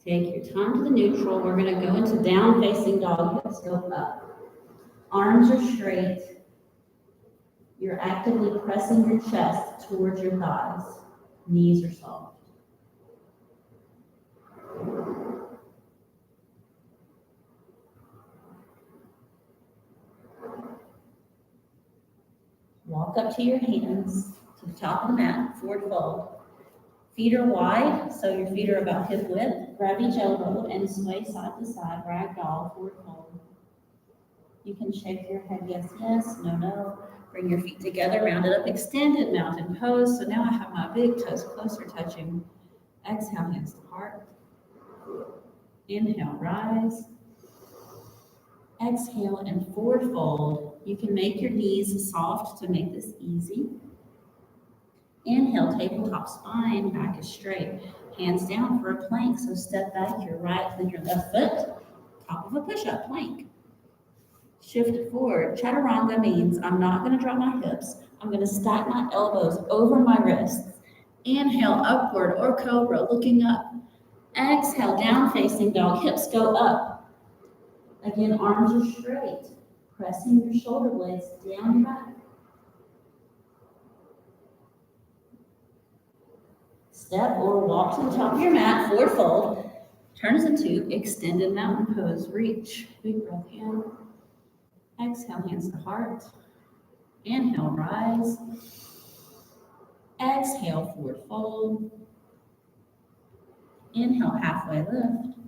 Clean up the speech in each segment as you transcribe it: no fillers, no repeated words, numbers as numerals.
Take your time to the neutral. We're going to go into down facing dog. Hips go up. Arms are straight. You're actively pressing your chest towards your thighs. Knees are soft. Walk up to your hands to the top of the mat, forward fold. Feet are wide, so your feet are about hip width. Grab each elbow and sway side to side, ragdoll, forward fold. You can shake your head, yes, yes, no, no. Bring your feet together, round it up, extended mountain pose. So now I have my big toes closer touching. Exhale, hands to heart. Inhale, rise. Exhale and forward fold. You can make your knees soft to make this easy. Inhale, tabletop spine, back is straight. Hands down for a plank, so step back your right, then your left foot. Top of a push-up, plank. Shift forward. Chaturanga means I'm not going to drop my hips. I'm going to stack my elbows over my wrists. Inhale, upward or cobra, looking up. Exhale, down facing dog, hips go up. Again, arms are straight. Pressing your shoulder blades down your back. Step or walk to the top of your mat, forward fold. Turn us into extended mountain pose. Reach, big breath in. Exhale, hands to heart. Inhale, rise. Exhale, forward fold. Inhale, halfway lift.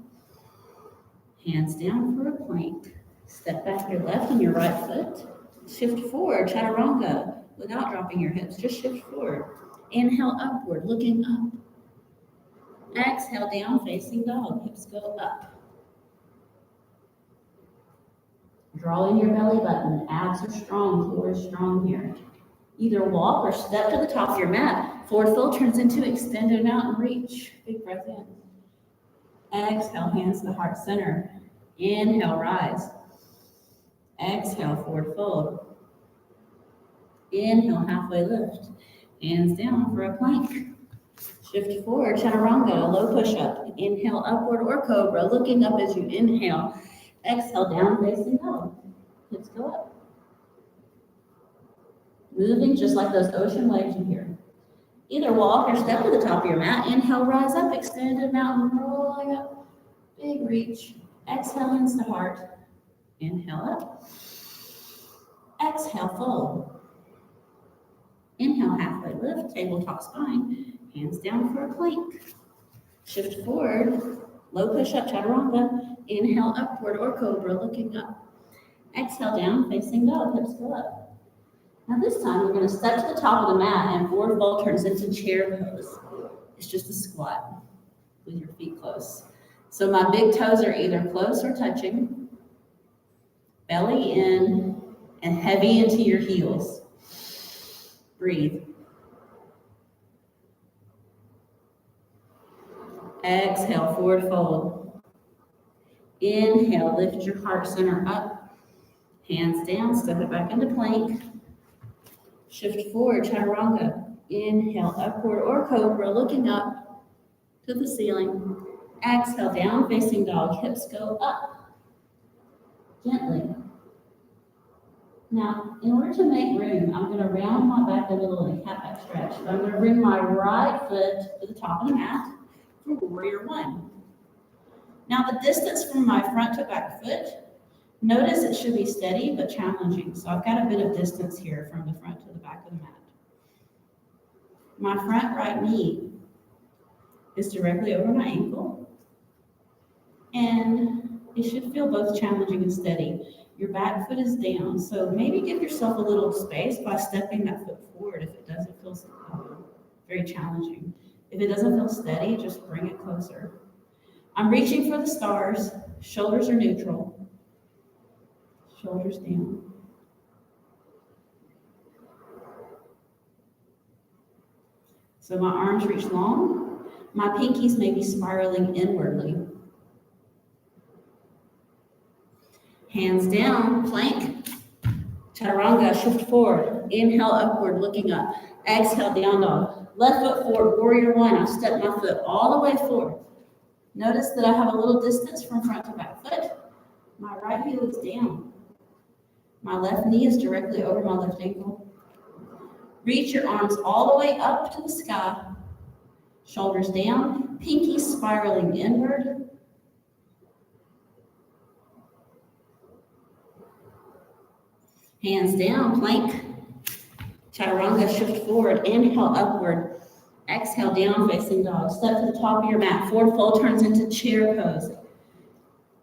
Hands down for a plank. Step back your left and your right foot. Shift forward, chaturanga, without dropping your hips. Just shift forward. Inhale, upward, looking up. Exhale, down facing dog. Hips go up. Draw in your belly button. Abs are strong, core is strong here. Either walk or step to the top of your mat. Forward fold turns into extended mountain reach. Big breath in. Exhale, hands to heart center. Inhale, rise. Exhale, forward fold. Inhale, halfway lift. Hands down for a plank. Shift forward, chaturanga, low push-up. Inhale, upward or cobra, looking up as you inhale. Exhale, down facing dog. Hips go up. Moving just like those ocean waves you hear. Either walk or step to the top of your mat. Inhale, rise up, extended mountain, rolling up. Big reach. Exhale, hands to heart. Inhale up. Exhale, fold. Inhale, halfway lift, tabletop spine. Hands down for a plank. Shift forward, low push-up, chaturanga. Inhale, upward or cobra, looking up. Exhale, down, facing dog, hips go up. Now this time, we're going to step to the top of the mat and forward fold turns into chair pose. It's just a squat with your feet close. So my big toes are either close or touching. Belly in and heavy into your heels. Breathe. Exhale, forward fold. Inhale, lift your heart center up. Hands down, step it back into plank. Shift forward, chaturanga. Inhale, upward or cobra, looking up to the ceiling. Exhale, down facing dog, hips go up. Gently. Now, in order to make room, I'm going to round my back a little in a cat back stretch. But I'm going to bring my right foot to the top of the mat for warrior one. Now, the distance from my front to back foot, notice it should be steady but challenging. So I've got a bit of distance here from the front to the back of the mat. My front right knee is directly over my ankle. And it should feel both challenging and steady. Your back foot is down, so maybe give yourself a little space by stepping that foot forward if it doesn't feel very challenging. If it doesn't feel steady, just bring it closer. I'm reaching for the stars. Shoulders are neutral. Shoulders down. So my arms reach long. My pinkies may be spiraling inwardly. Hands down, plank. Chaturanga, shift forward. Inhale, upward, looking up. Exhale, down dog. Left foot forward, warrior one. I step my foot all the way forward. Notice that I have a little distance from front to back foot. My right heel is down. My left knee is directly over my left ankle. Reach your arms all the way up to the sky. Shoulders down, pinky spiraling inward. Hands down, plank. Chaturanga, shift forward, inhale upward. Exhale, down facing dog. Step to the top of your mat. Forward fold turns into chair pose.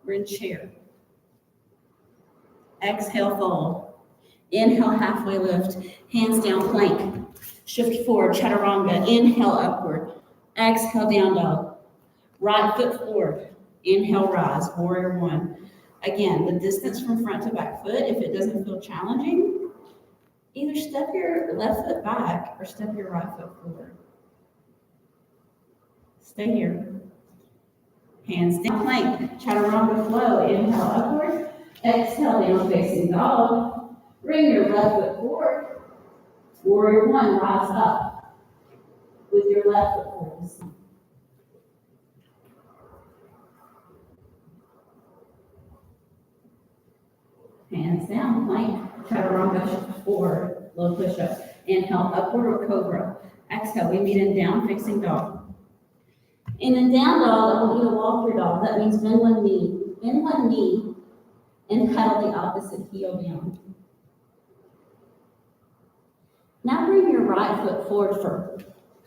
We're in chair. Exhale, fold. Inhale, halfway lift. Hands down, plank. Shift forward, chaturanga. Inhale, upward. Exhale, down dog. Right foot forward. Inhale, rise, warrior one. Again, the distance from front to back foot, if it doesn't feel challenging, either step your left foot back or step your right foot forward. Stay here. Hands down, plank. Chaturanga flow. Inhale, upward. Exhale, down facing dog. Bring your left foot forward. Warrior one, rise up with your left foot forward. Hands down, plank. Chaturanga, shift forward, low push-up. Inhale, upward or cobra. Exhale, we meet in down facing dog. And in down dog, I want you to walk your dog. That means bend one knee. Bend one knee and pedal the opposite heel down. Now bring your right foot forward for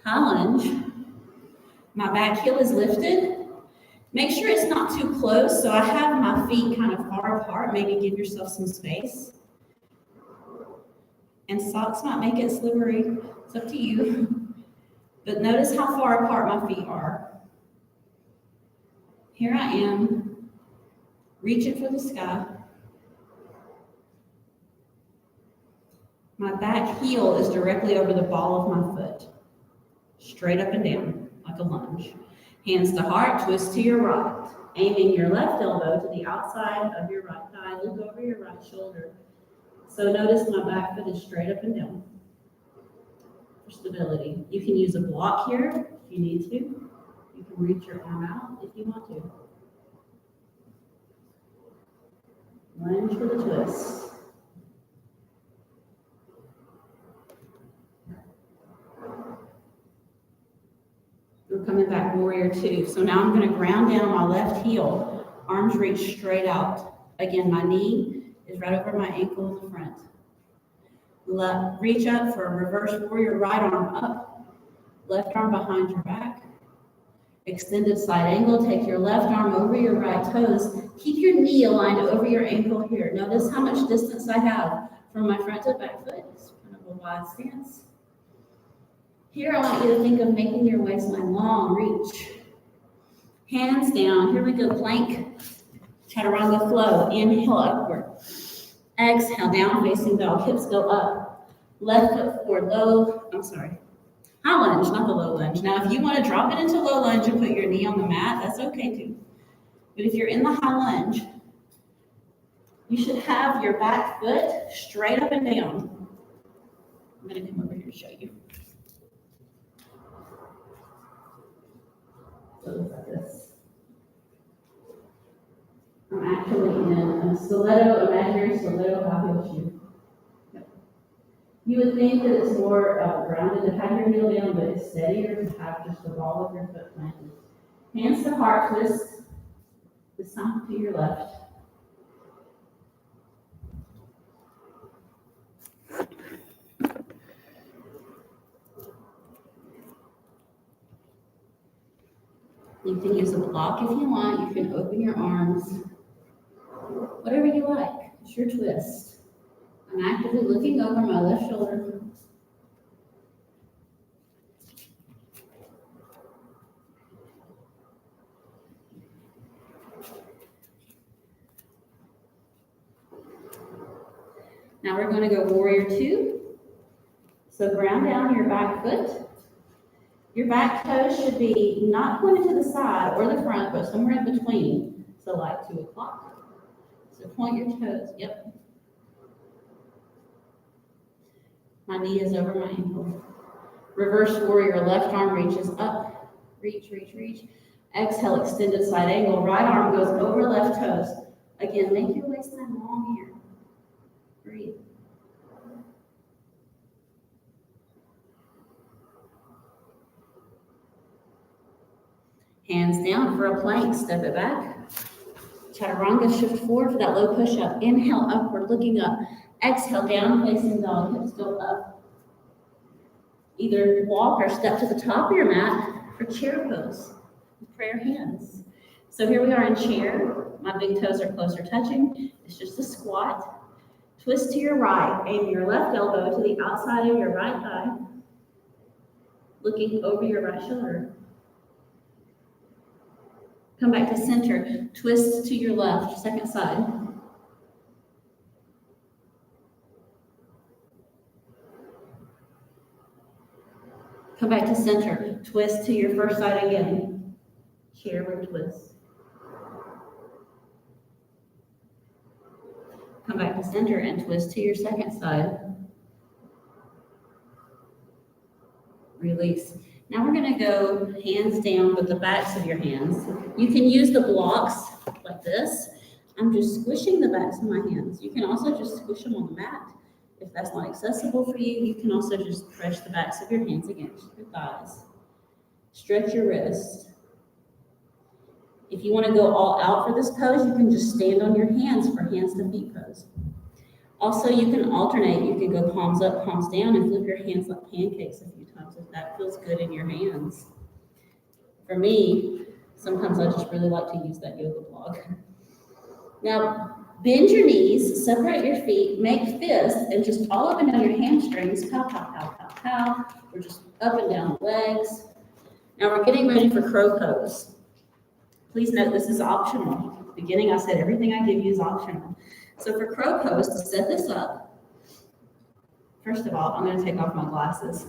high lunge. My back heel is lifted. Make sure it's not too close, so I have my feet kind of far apart. Maybe give yourself some space. And socks might make it slippery. It's up to you. But notice how far apart my feet are. Here I am, reaching for the sky. My back heel is directly over the ball of my foot. Straight up and down, like a lunge. Hands to heart, twist to your right. Aiming your left elbow to the outside of your right thigh. Look over your right shoulder. So notice my back foot is straight up and down for stability. You can use a block here if you need to. You can reach your arm out if you want to. Lunge for the twist. We're coming back, warrior two. So now I'm going to ground down my left heel. Arms reach straight out. Again, my knee is right over my ankle in the front. Reach up for a reverse warrior, right arm up. Left arm behind your back. Extended side angle, take your left arm over your right toes. Keep your knee aligned over your ankle here. Notice how much distance I have from my front to back foot. It's kind of a wide stance. Here I want you to think of making your waistline long, reach. Hands down, here we go, plank. Chaturanga flow, inhale upward. Exhale, down facing dog, hips go up. Left foot forward, high lunge, not the low lunge. Now, if you want to drop it into low lunge and put your knee on the mat, that's okay too. But if you're in the high lunge, you should have your back foot straight up and down. I'm going to come over here and show you. So it looks like this. I'm actually in a stiletto, imaginary stiletto high heel shoe. You would think that it's more grounded to have your heel down, but it's steadier to have just the ball of your foot planted. Hands to heart twist, this time to your left. You can use a block if you want. You can open your arms. Whatever you like. It's your twist. I'm actively looking over my left shoulder. Now we're going to go warrior two. So ground down your back foot. Your back toes should be not pointed to the side or the front, but somewhere in between. So like 2 o'clock. So point your toes. Yep. My knee is over my ankle. Reverse warrior, left arm reaches up. Reach, reach, reach. Exhale, extended side angle. Right arm goes over left toes. Again, make your waistline long here. Breathe. Hands down for a plank. Step it back. Chaturanga, shift forward for that low push-up. Inhale, upward, looking up. Exhale, down facing dog. Hips go up. Either walk or step to the top of your mat for chair pose with prayer hands. So here we are in chair. My big toes are closer touching. It's just a squat. Twist to your right. Aim your left elbow to the outside of your right thigh, looking over your right shoulder. Come back to center. Twist to your left, second side. Come back to center. Twist to your first side again. Chairward twist. Come back to center and twist to your second side. Release. Now we're going to go hands down with the backs of your hands. You can use the blocks like this. I'm just squishing the backs of my hands. You can also just squish them on the mat. If that's not accessible for you, you can also just press the backs of your hands against your thighs. Stretch your wrists. If you want to go all out for this pose, you can just stand on your hands for hands to feet pose. Also, you can alternate. You can go palms up, palms down, and flip your hands like pancakes a few times if that feels good in your hands. For me, sometimes I just really like to use that yoga block. Now, bend your knees, separate your feet, make fists, and just all up and down your hamstrings. Pow, pow, pow, pow, pow. We're just up and down the legs. Now we're getting ready for crow pose. Please note this is optional. At the beginning, I said everything I give you is optional. So for crow pose, to set this up, first of all, I'm going to take off my glasses.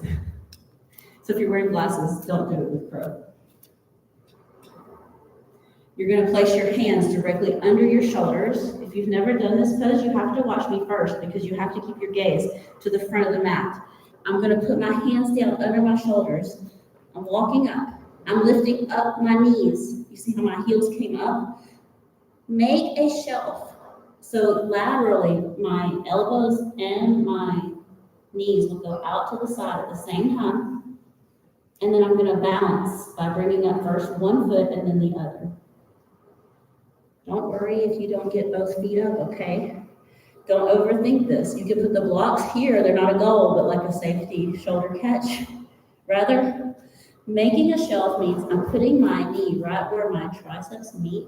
So if you're wearing glasses, don't do it with crow. You're going to place your hands directly under your shoulders. If you've never done this pose, you have to watch me first because you have to keep your gaze to the front of the mat. I'm going to put my hands down under my shoulders. I'm walking up. I'm lifting up my knees. You see how my heels came up? Make a shelf. So laterally, my elbows and my knees will go out to the side at the same time. And then I'm going to balance by bringing up first one foot and then the other. Don't worry if you don't get both feet up, okay? Don't overthink this. You can put the blocks here. They're not a goal, but like a safety shoulder catch. Rather, making a shelf means I'm putting my knee right where my triceps meet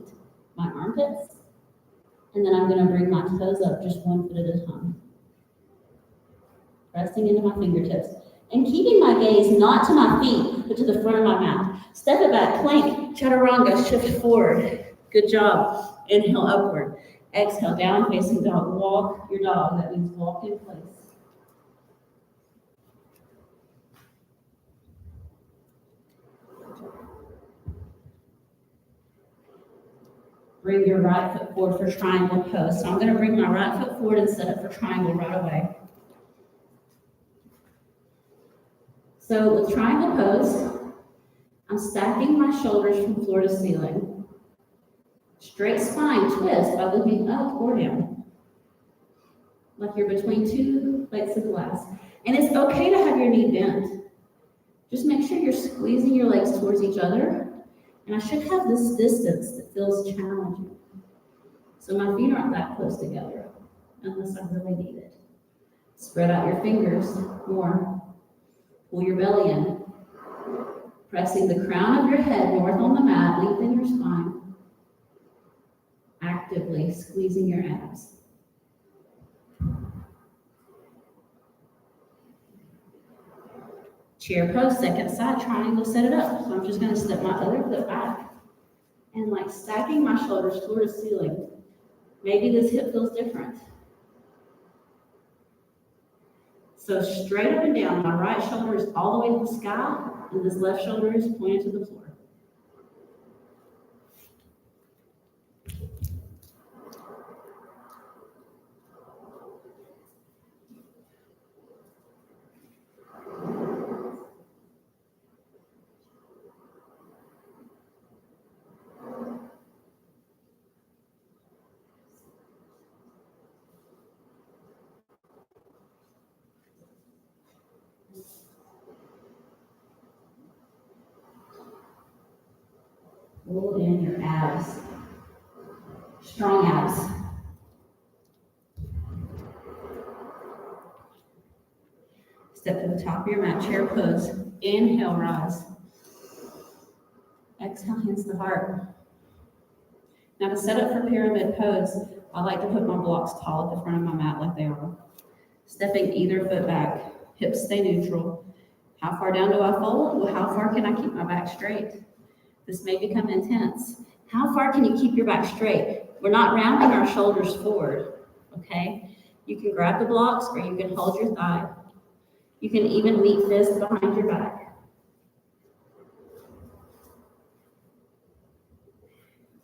my armpits. And then I'm going to bring my toes up just one foot at a time. Pressing into my fingertips. And keeping my gaze not to my feet, but to the front of my mat. Step it back, plank, chaturanga, shift forward. Good job. Inhale upward. Exhale, down facing dog. Walk your dog. That means walk in place. Bring your right foot forward for triangle pose. So I'm going to bring my right foot forward and set up for triangle right away. So with triangle pose, I'm stacking my shoulders from floor to ceiling. Straight spine twist by looking up or down, like you're between two plates of glass. And it's okay to have your knee bent. Just make sure you're squeezing your legs towards each other. And I should have this distance that feels challenging. So my feet aren't that close together, unless I really need it. Spread out your fingers more. Pull your belly in. Pressing the crown of your head north on the mat, lengthen your spine. Actively squeezing your abs. Chair pose, second side triangle, set it up. So I'm just going to step my other foot back and like stacking my shoulders toward the ceiling. Maybe this hip feels different. So straight up and down, my right shoulder is all the way to the sky, and this left shoulder is pointed to the floor. Pull in your abs. Strong abs. Step to the top of your mat, chair pose. Inhale, rise. Exhale, hands to heart. Now to set up for pyramid pose, I like to put my blocks tall at the front of my mat like they are. Stepping either foot back, hips stay neutral. How far down do I fold? Well, how far can I keep my back straight? This may become intense. How far can you keep your back straight? We're not rounding our shoulders forward, okay? You can grab the blocks or you can hold your thigh. You can even meet fists behind your back.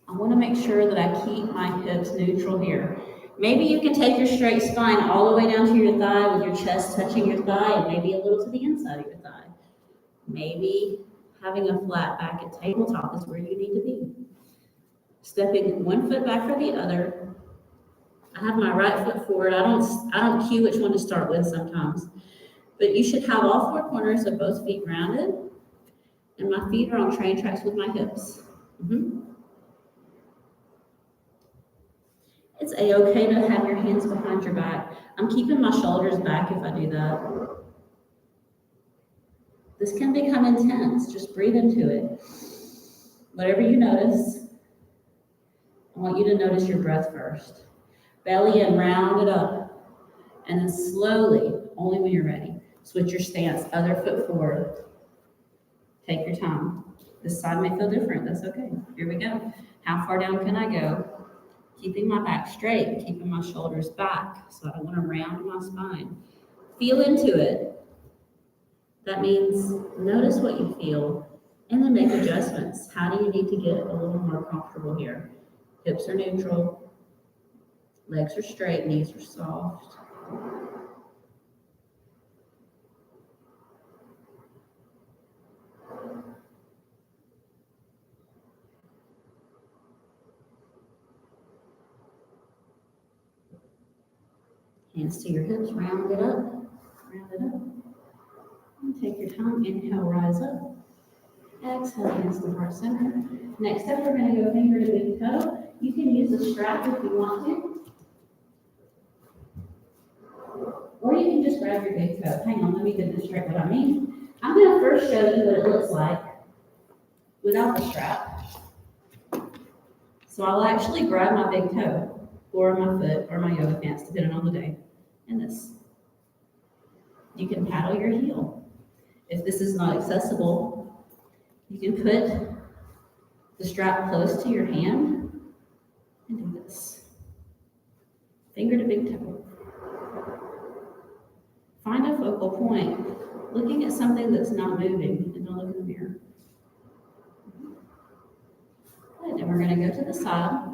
I want to make sure that I keep my hips neutral here. Maybe you can take your straight spine all the way down to your thigh with your chest touching your thigh and maybe a little to the inside of your thigh. Maybe having a flat back at tabletop is where you need to be. Stepping one foot back for the other. I have my right foot forward. I don't cue which one to start with sometimes. But you should have all four corners of both feet rounded. And my feet are on train tracks with my hips. It's a-okay to have your hands behind your back. I'm keeping my shoulders back if I do that. This can become intense. Just breathe into it. Whatever you notice, I want you to notice your breath first. Belly in, round it up. And then slowly, only when you're ready, switch your stance, other foot forward. Take your time. This side may feel different, that's okay. Here we go. How far down can I go? Keeping my back straight, keeping my shoulders back, so I don't want to round my spine. Feel into it. That means notice what you feel and then make adjustments. How do you need to get a little more comfortable here? Hips are neutral, legs are straight, knees are soft. Hands to your hips, round it up, round it up. And take your time, inhale, rise up. Exhale, hands to heart center. Next up, we're going to go finger to big toe. You can use a strap if you want to. Or you can just grab your big toe. Hang on, let me demonstrate what I mean. I'm going to first show you what it looks like without the strap. So I'll actually grab my big toe, or my foot, or my yoga pants, depending on the day, and this. You can paddle your heel. If this is not accessible, you can put the strap close to your hand and do this. Finger to big toe. Find a focal point, looking at something that's not moving, and don't look in the mirror. Good, and we're going to go to the side.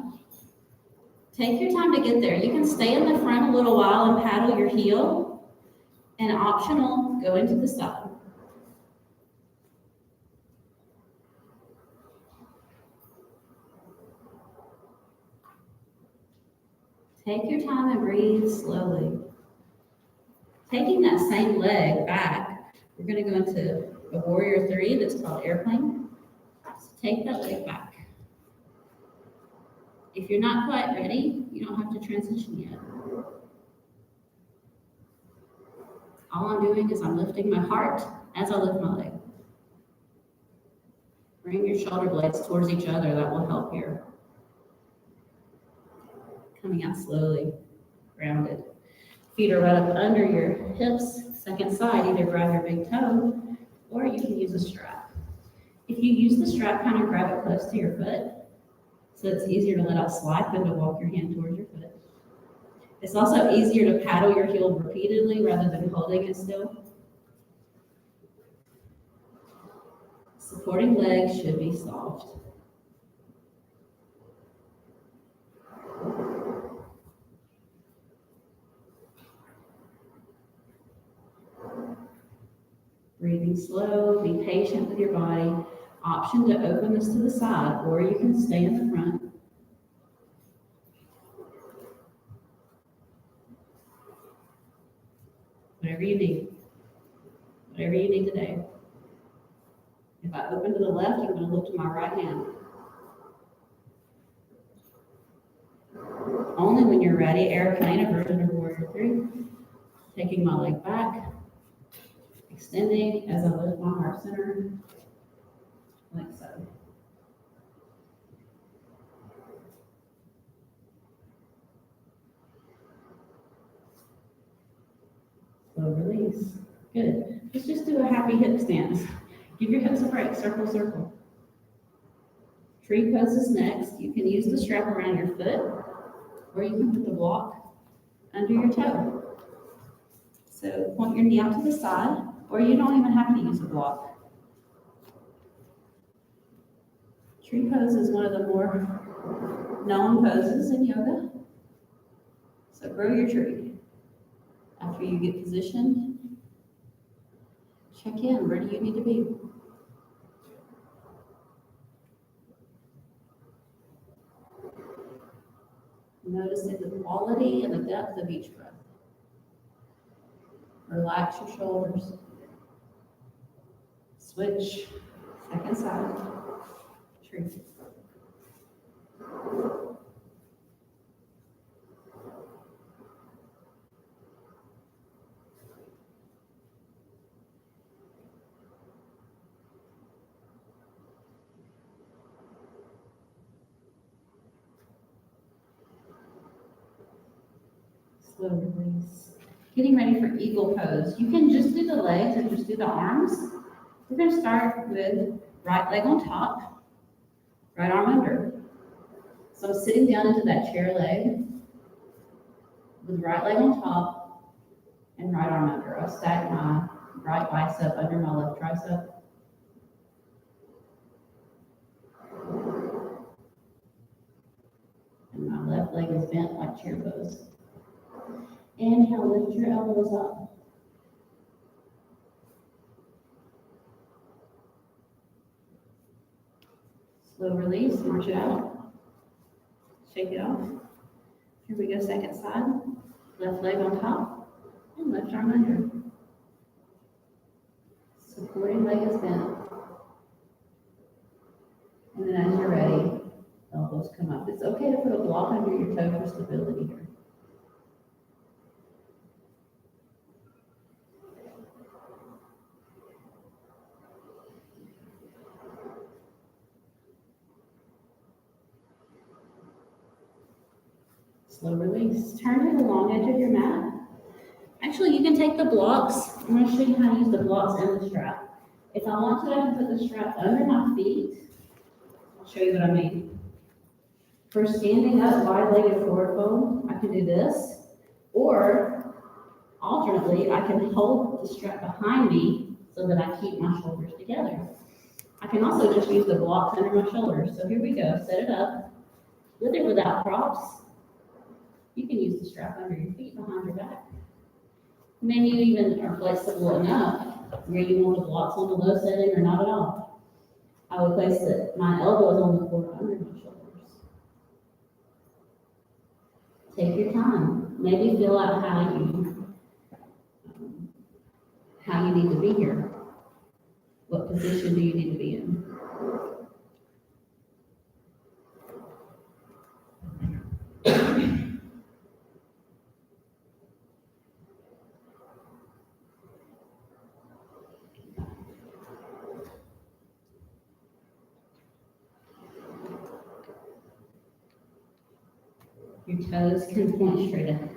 Take your time to get there. You can stay in the front a little while and paddle your heel, and optional, go into the side. Take your time and breathe slowly. Taking that same leg back, we're going to go into a warrior three that's called airplane. So take that leg back. If you're not quite ready, you don't have to transition yet. All I'm doing is I'm lifting my heart as I lift my leg. Bring your shoulder blades towards each other, that will help here. Coming out slowly, grounded. Feet are right up under your hips. Second side, either grab your big toe or you can use a strap. If you use the strap, kind of grab it close to your foot so it's easier to let out slack than to walk your hand towards your foot. It's also easier to paddle your heel repeatedly rather than holding it still. Supporting legs should be soft. Breathing slow, be patient with your body. Option to open this to the side, or you can stay in the front. Whatever you need. Whatever you need today. If I open to the left, I'm going to look to my right hand. Only when you're ready, airplane, a version of warrior three. Taking my leg back, extending as I lift my heart center, like so. Slow release. Good. Let's just do a happy hip stance. Give your hips a break, circle, circle. Tree pose is next. You can use the strap around your foot, or you can put the block under your toe. So point your knee out to the side, or you don't even have to use a block. Tree pose is one of the more known poses in yoga. So grow your tree. After you get positioned, check in. Where do you need to be? Noticing the quality and the depth of each breath. Relax your shoulders. Switch, second side, tree. Slow release. Getting ready for eagle pose. You can just do the legs or just do the arms. We're going to start with right leg on top, right arm under. So I'm sitting down into that chair leg with right leg on top and right arm under. I'll stack my right bicep under my left tricep. And my left leg is bent like chair pose. Inhale, lift your elbows up. Slow release, march it out. Shake it off. Here we go, second side. Left leg on top and left arm under. Supporting leg is bent. And then as you're ready, elbows come up. It's okay to put a block under your toe for stability here. Slow release. Turn to the long edge of your mat. Actually, you can take the blocks. I'm going to show you how to use the blocks and the strap. If I want to, I can put the strap under my feet. I'll show you what I mean. For standing up, wide-legged forward fold, I can do this. Or, alternately, I can hold the strap behind me so that I keep my shoulders together. I can also just use the blocks under my shoulders. So here we go. Set it up. With or without props. You can use the strap under your feet behind your back. Maybe you even are flexible enough where you want the blocks on the low setting or not at all. I would place my elbows on the floor under my shoulders. Take your time. Maybe feel out how you need to be here. What position do you need to be in? Your toes can point straight ahead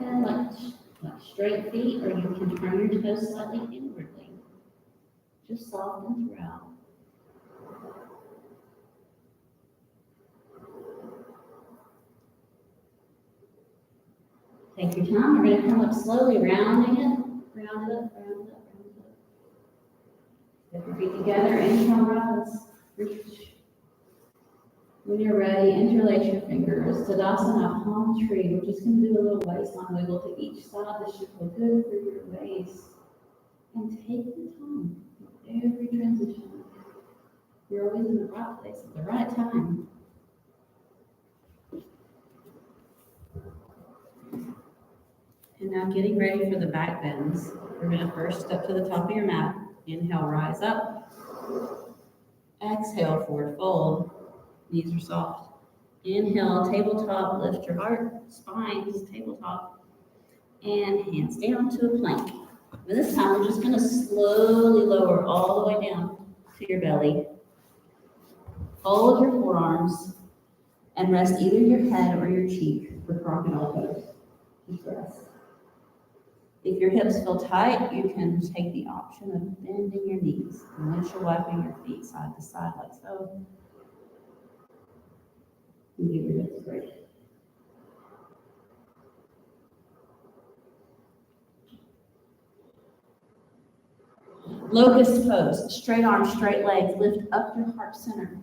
like straight feet, or you can turn your toes slightly inwardly. Just soften throughout. Take your time. We're going to come up slowly, rounding it. Round it up, round it up, round it up. Step your feet together, inhale, rise, reach. When you're ready, interlace your fingers. Tadasana, palm tree. We're just going to do a little waistline wiggle to each side. This should feel good for your waist. And take your time with every transition. You're always in the right place at the right time. And now getting ready for the back bends. We're going to first step to the top of your mat. Inhale, rise up. Exhale, forward fold. Knees are soft. Inhale, tabletop, lift your heart, spines, tabletop, and hands down to a plank. And this time, we're just gonna slowly lower all the way down to your belly. Fold your forearms and rest either your head or your cheek for crocodile pose. Deep breath. If your hips feel tight, you can take the option of bending your knees and windshield wiping your feet side to side like so. And give your hips a break. Locust pose, straight arms, straight legs, lift up your heart center.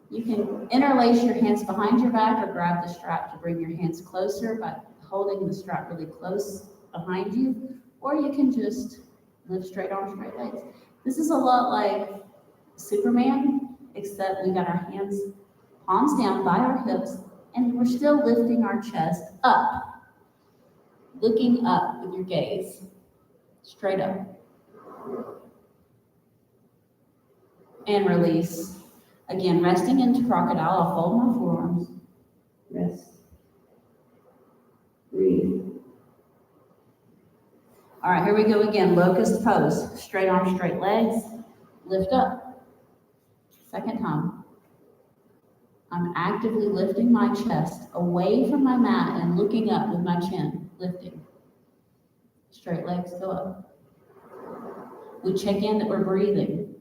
You can interlace your hands behind your back or grab the strap to bring your hands closer by holding the strap really close behind you, or you can just lift straight arms, straight legs. This is a lot like Superman, except we got our hands palms down by our hips, and we're still lifting our chest up, looking up with your gaze, straight up. And release. Again, resting into crocodile. I'll fold my forearms. Rest. Breathe. All right, here we go again. Locust pose. Straight arms, straight legs. Lift up. Second time. I'm actively lifting my chest away from my mat and looking up with my chin. Lifting. Straight legs go up. We check in that we're breathing.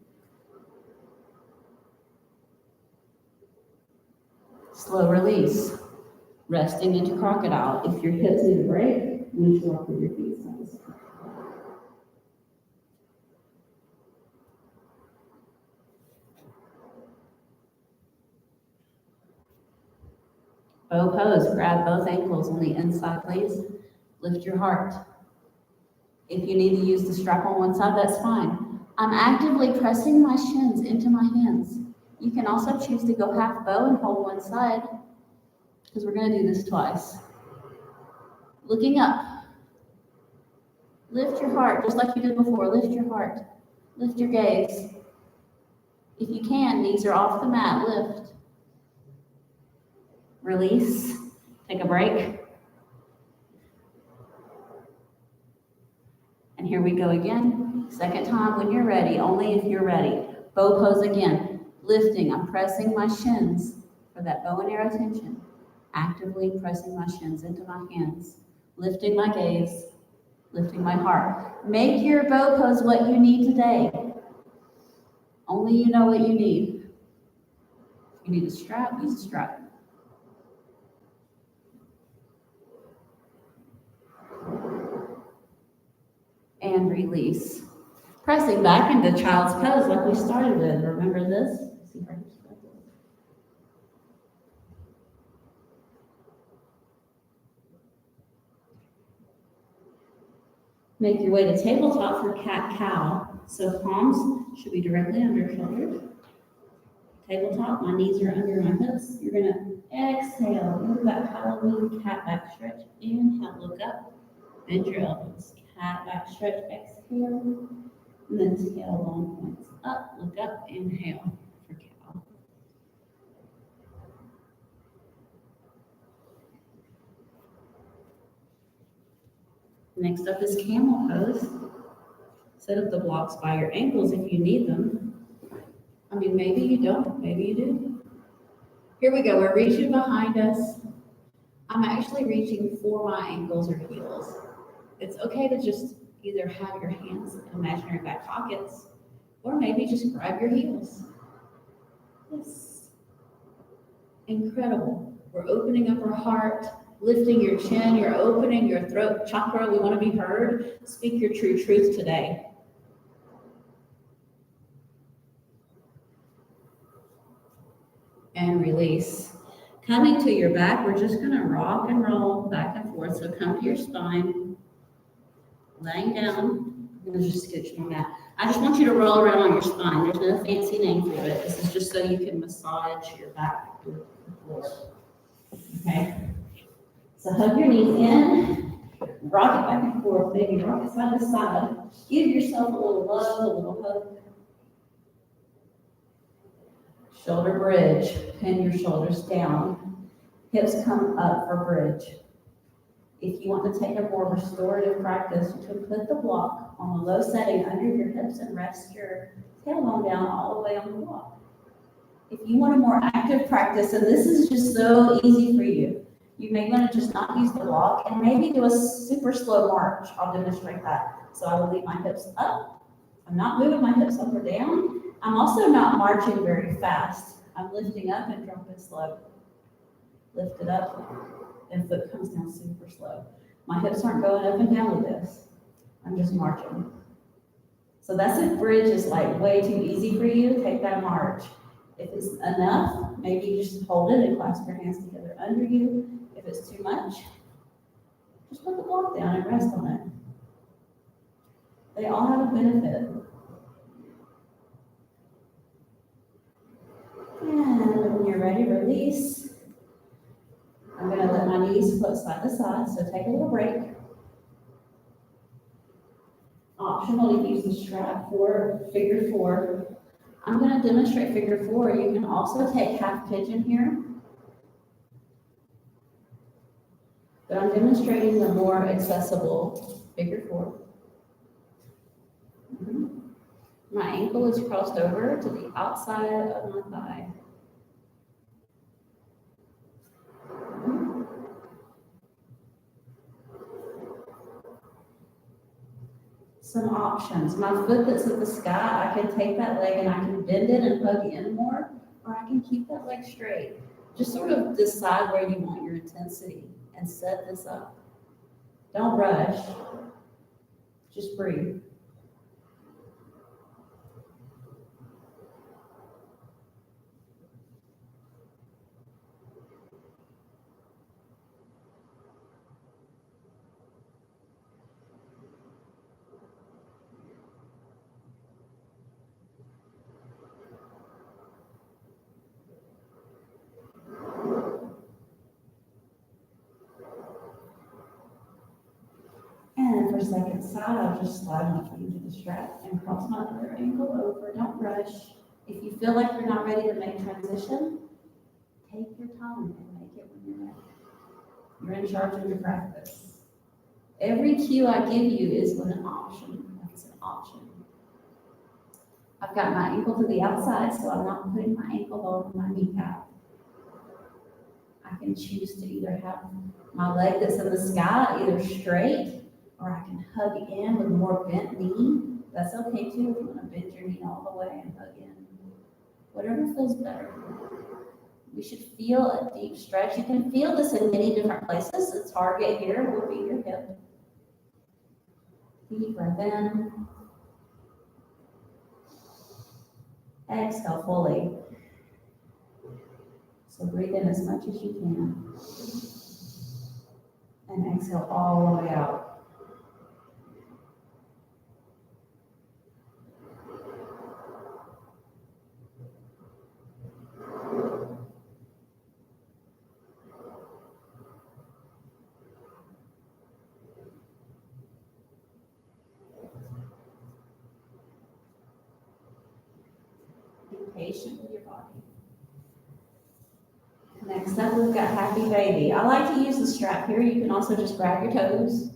Slow release. Resting into crocodile. If your hips need a break, you should walk with your feet side to side. Bow pose. Grab both ankles on the inside, please. Lift your heart. If you need to use the strap on one side, that's fine. I'm actively pressing my shins into my hands. You can also choose to go half bow and hold one side, because we're going to do this twice. Looking up. Lift your heart, just like you did before. Lift your heart. Lift your gaze. If you can, knees are off the mat. Lift. Release. Take a break. And here we go again. Second time when you're ready, only if you're ready. Bow pose again. Lifting, I'm pressing my shins for that bow and arrow tension. Actively pressing my shins into my hands. Lifting my gaze, lifting my heart. Make your bow pose what you need today. Only you know what you need. If you need a strap, use a strap. And release. Pressing back into child's pose like we started with. Remember this? Make your way to tabletop for cat-cow. So palms should be directly under shoulders. Tabletop, my knees are under my hips. You're gonna exhale, move that Halloween cat back stretch. Inhale, look up, bend your elbows. Cat back stretch, exhale. And then tailbone points up, look up, inhale for cow. Next up is camel pose. Set up the blocks by your ankles if you need them. I mean, maybe you don't, maybe you do. Here we go, we're reaching behind us. I'm actually reaching for my ankles or heels. It's okay to just either have your hands in imaginary back pockets, or maybe just grab your heels. Yes. Incredible. We're opening up our heart, lifting your chin, you're opening your throat chakra. We want to be heard. Speak your true truth today. And release. Coming to your back, we're just going to rock and roll back and forth. So come to your spine, laying down. I'm going to just sketch my mat. I just want you to roll around on your spine. There's no fancy name for it. This is just so you can massage your back with the floor. Okay? So hug your knees in, rock it back and forth, maybe rock it side to side. Give yourself a little love, a little hug. Shoulder bridge, pin your shoulders down. Hips come up for bridge. If you want to take a more restorative practice, you can put the block on a low setting under your hips and rest your tailbone down all the way on the block. If you want a more active practice, and this is just so easy for you, you may want to just not use the block and maybe do a super slow march. I'll demonstrate that. So I will leave my hips up. I'm not moving my hips up or down. I'm also not marching very fast. I'm lifting up and dropping slow. Lift it up, and foot comes down super slow. My hips aren't going up and down with this. I'm just marching. So that's if bridge is like way too easy for you, take that march. If it's enough, maybe you just hold it and clasp your hands together under you. If it's too much, just put the block down and rest on it. They all have a benefit. And when you're ready, release. I'm going to let my knees float side to side, so take a little break. Optional to use the strap for figure four. I'm going to demonstrate figure four. You can also take half pigeon here. But I'm demonstrating the more accessible figure four. My ankle is crossed over to the outside of my thigh. Some options. My foot that's in the sky, I can take that leg and I can bend it and hug in more, or I can keep that leg straight. Just sort of decide where you want your intensity and set this up. Don't rush. Just breathe. And for second side, I'll just slide my feet into the strap and cross my other ankle over. Don't rush. If you feel like you're not ready to make transition, take your time and make it when you're ready. You're in charge of your practice. Every cue I give you is an option. That's an option. I've got my ankle to the outside, so I'm not putting my ankle over my kneecap. I can choose to either have my leg that's in the sky either straight, or I can hug in with more bent knee. That's okay too if you want to bend your knee all the way and hug in. Whatever feels better. We should feel a deep stretch. You can feel this in many different places. The target here will be your hip. Deep breath in. Exhale fully. So breathe in as much as you can. And exhale all the way out. Be patient with your body. Next up, we've got Happy Baby. I like to use the strap here. You can also just grab your toes.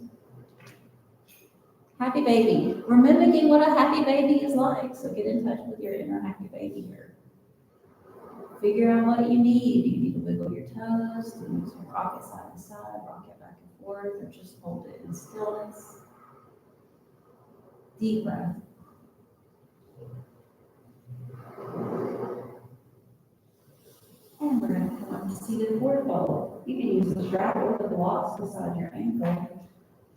Happy Baby. We're mimicking what a happy baby is like, so get in touch with your inner happy baby here. Figure out what you need. Do you need to wiggle your toes? Do you need to rock it side to side, rock it back and forth, or just hold it in stillness? Deep breath. And we're going to come up to seated forward fold. You can use the strap or the blocks beside your ankle.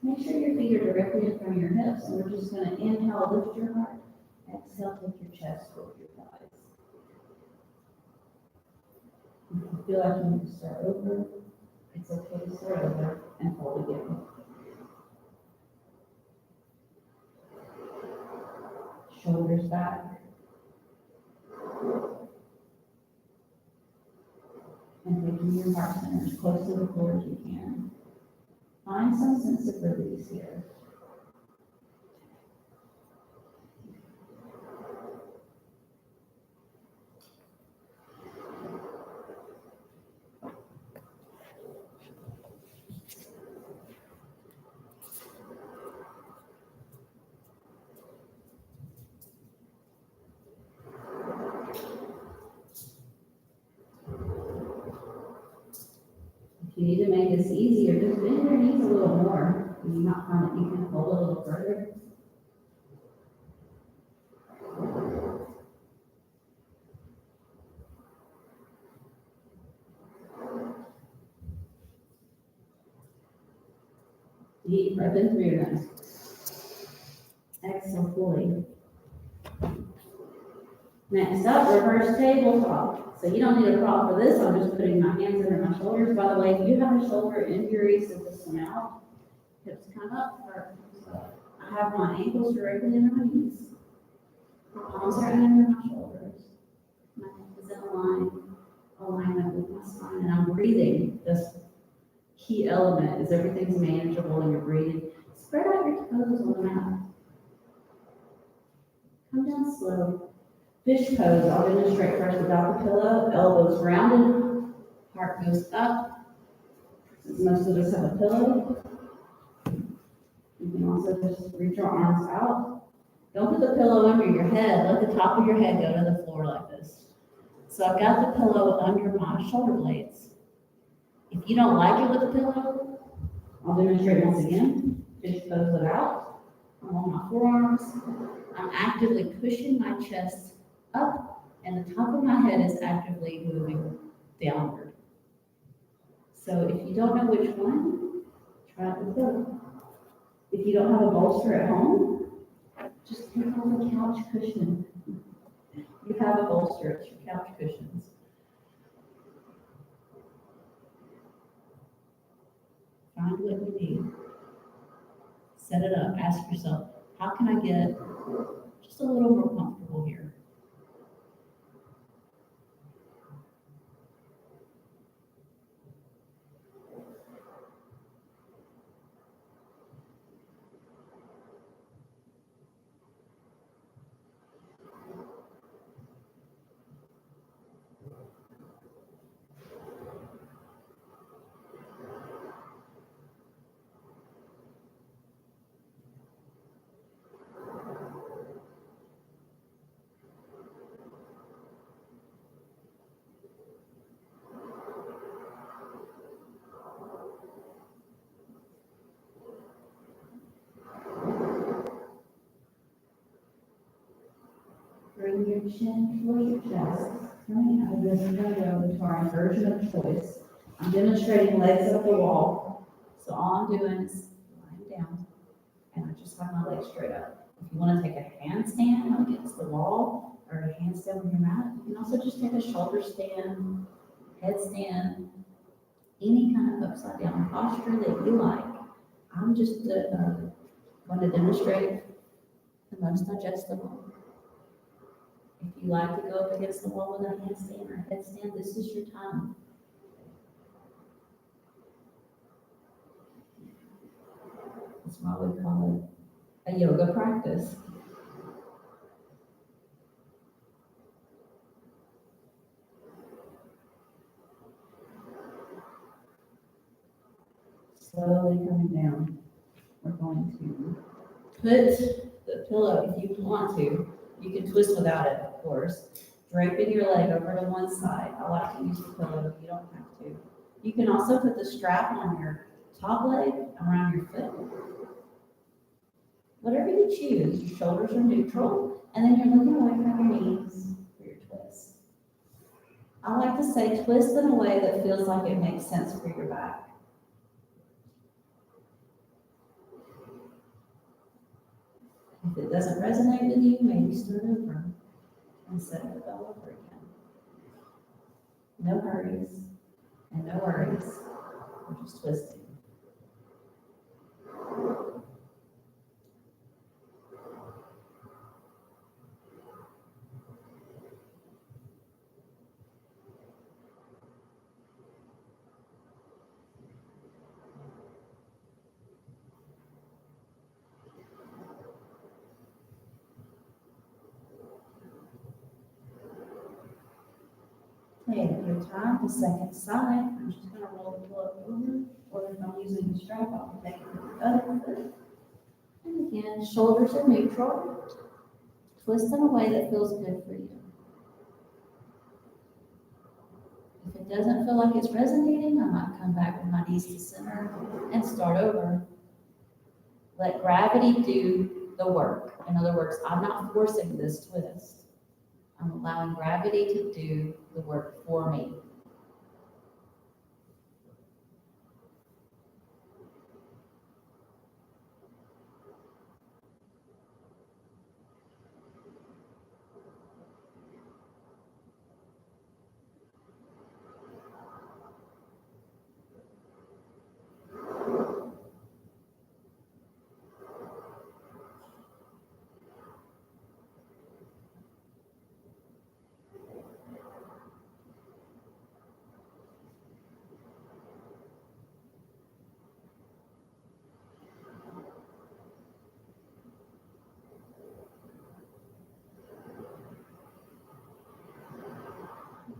Make sure your feet are directly in front of your hips, and we're just going to inhale, lift your heart. Exhale, take your chest over your thighs. If you feel like you need to start over, it's okay to start over and hold again. Shoulders back. And taking your heart center as close to the floor as you can. Find some sense of release here. If you need to make this easier, just bend your knees a little more. You might find that you can pull a little further. Deep breath in through your nose. Exhale fully. Next up, reverse tabletop. So you don't need a prop for this. I'm just putting my hands under my shoulders. By the way, if you have a shoulder injury, sit this one out. Hips come up, heart comes up. I have my ankles directly under my knees. Palms are under my shoulders. My neck is in alignment with my spine, and I'm breathing. This key element is everything's manageable and you're breathing. Spread out your toes on the mat. Come down slow. Fish pose, I'll demonstrate first without the pillow. Elbows rounded, heart goes up. Since most of us have a pillow, you can also just reach your arms out. Don't put the pillow under your head. Let the top of your head go to the floor like this. So I've got the pillow under my shoulder blades. If you don't like it with the pillow, I'll demonstrate once again. Fish pose it out. I'm on my forearms. I'm actively pushing my chest up, and the top of my head is actively moving downward. So if you don't know which one, try it with both. If you don't have a bolster at home, just take off the couch cushion. You have a bolster, it's your couch cushions. Find what you need. Set it up. Ask yourself, how can I get just a little more comfortable here? Bring your chin towards your chest. Coming out of this, we're going to go into our inversion of choice. I'm demonstrating legs up the wall. So all I'm doing is lying down, and I just have my legs straight up. If you want to take a handstand against the wall, or a handstand with your mat, you can also just take a shoulder stand, headstand, any kind of upside down posture that you like. I'm just going to demonstrate the most digestible. If you like to go up against the wall with a handstand or headstand, this is your time. That's why we call it a yoga practice. Slowly coming down. We're going to put the pillow, if you want to. You can twist without it, of course. Draping your leg over to one side. I like to use the pillow, you don't have to. You can also put the strap on your top leg around your foot. Whatever you choose, your shoulders are neutral, and then you're looking away from your knees for your twist. I like to say twist in a way that feels like it makes sense for your back. If it doesn't resonate with you, maybe start over and set it all over again. No hurries and no worries. We're just twisting. Okay, at your time, the second side, I'm just going to roll the pillow over, or if I'm using the strap, I'll take it with the other foot. And again, shoulders are neutral. Twist in a way that feels good for you. If it doesn't feel like it's resonating, I might come back with my knees to center and start over. Let gravity do the work. In other words, I'm not forcing this twist. I'm allowing gravity to do the work for me.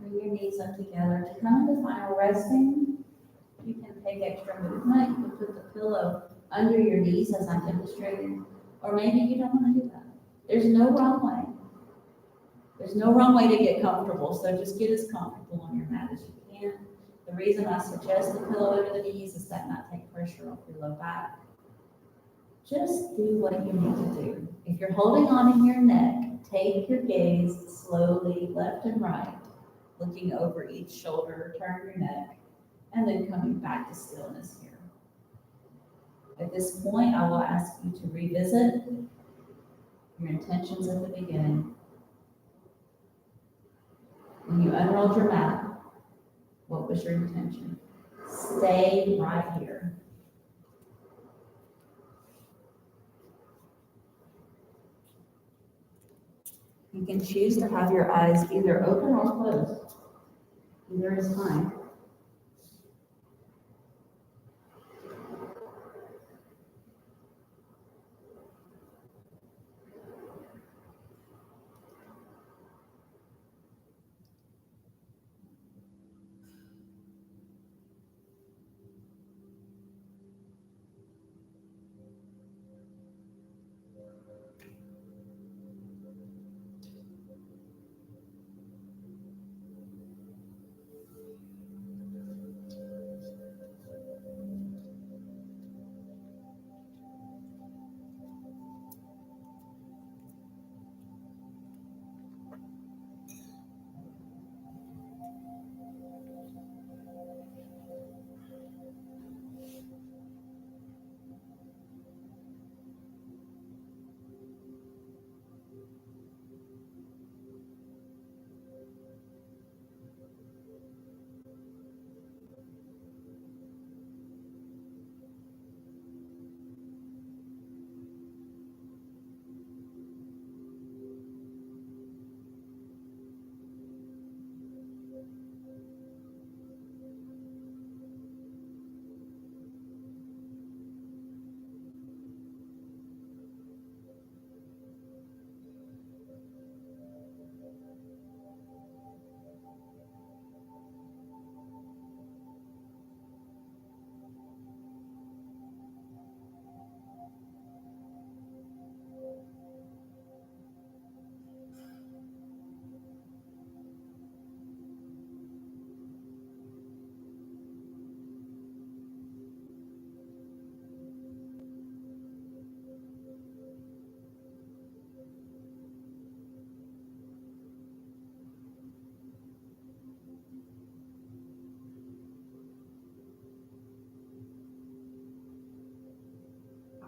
Bring your knees up together. To come into final resting, you can take extra movement. You can put the pillow under your knees as I'm demonstrating, or maybe you don't want to do that. There's no wrong way. There's no wrong way to get comfortable, so just get as comfortable on your mat as you can. The reason I suggest the pillow under the knees is that not take pressure off your low back. Just do what you need to do. If you're holding on in your neck, take your gaze slowly left and right, looking over each shoulder, turn your neck, and then coming back to stillness here. At this point, I will ask you to revisit your intentions at the beginning. When you unrolled your mat, what was your intention? Stay right here. You can choose to have your eyes either open or closed. Either is fine.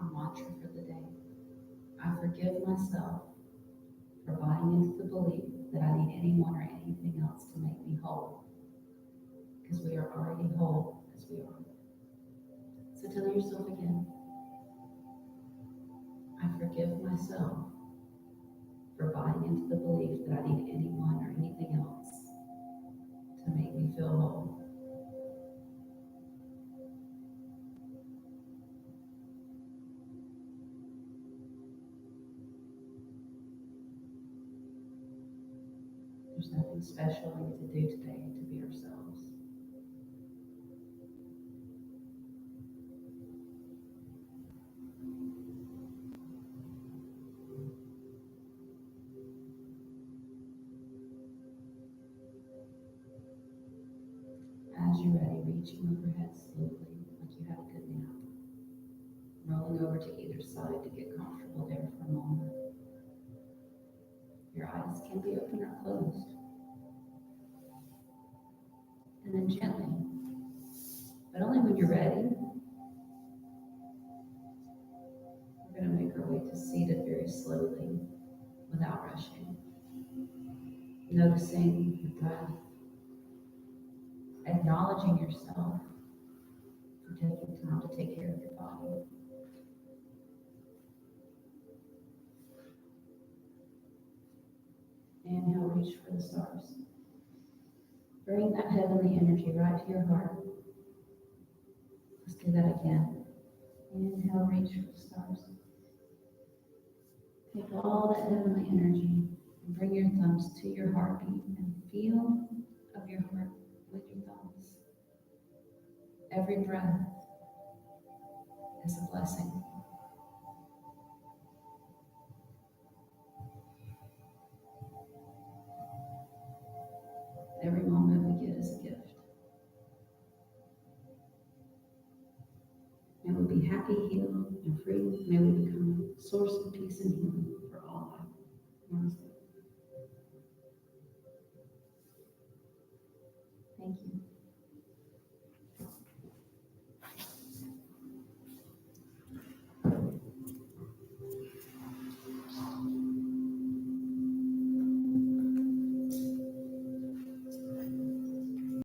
Our mantra for the day. I forgive myself for buying into the belief that I need anyone or anything else to make me whole. Because we are already whole as we are. So tell yourself again, I forgive myself for buying into the belief that I need anyone or anything else to make me feel whole. There's nothing special we need to do today to be ourselves. you're ready, reaching overhead slowly, like you had a good nap. Rolling over to either side to get comfortable there for a moment. Your eyes can be open or closed. And then gently, but only when you're ready, we're going to make our way to seated very slowly, without rushing. Noticing your breath, acknowledging yourself for taking time to take care of your body. Inhale, reach for the stars. Bring that heavenly energy right to your heart. Let's do that again. Inhale, reach for the stars. Take all that heavenly energy and bring your thumbs to your heartbeat and feel of your heart with your thumbs. Every breath is a blessing. Every moment we get is a gift. May we be happy, healed, and free. May we become a source of peace and healing for all life. Namaste.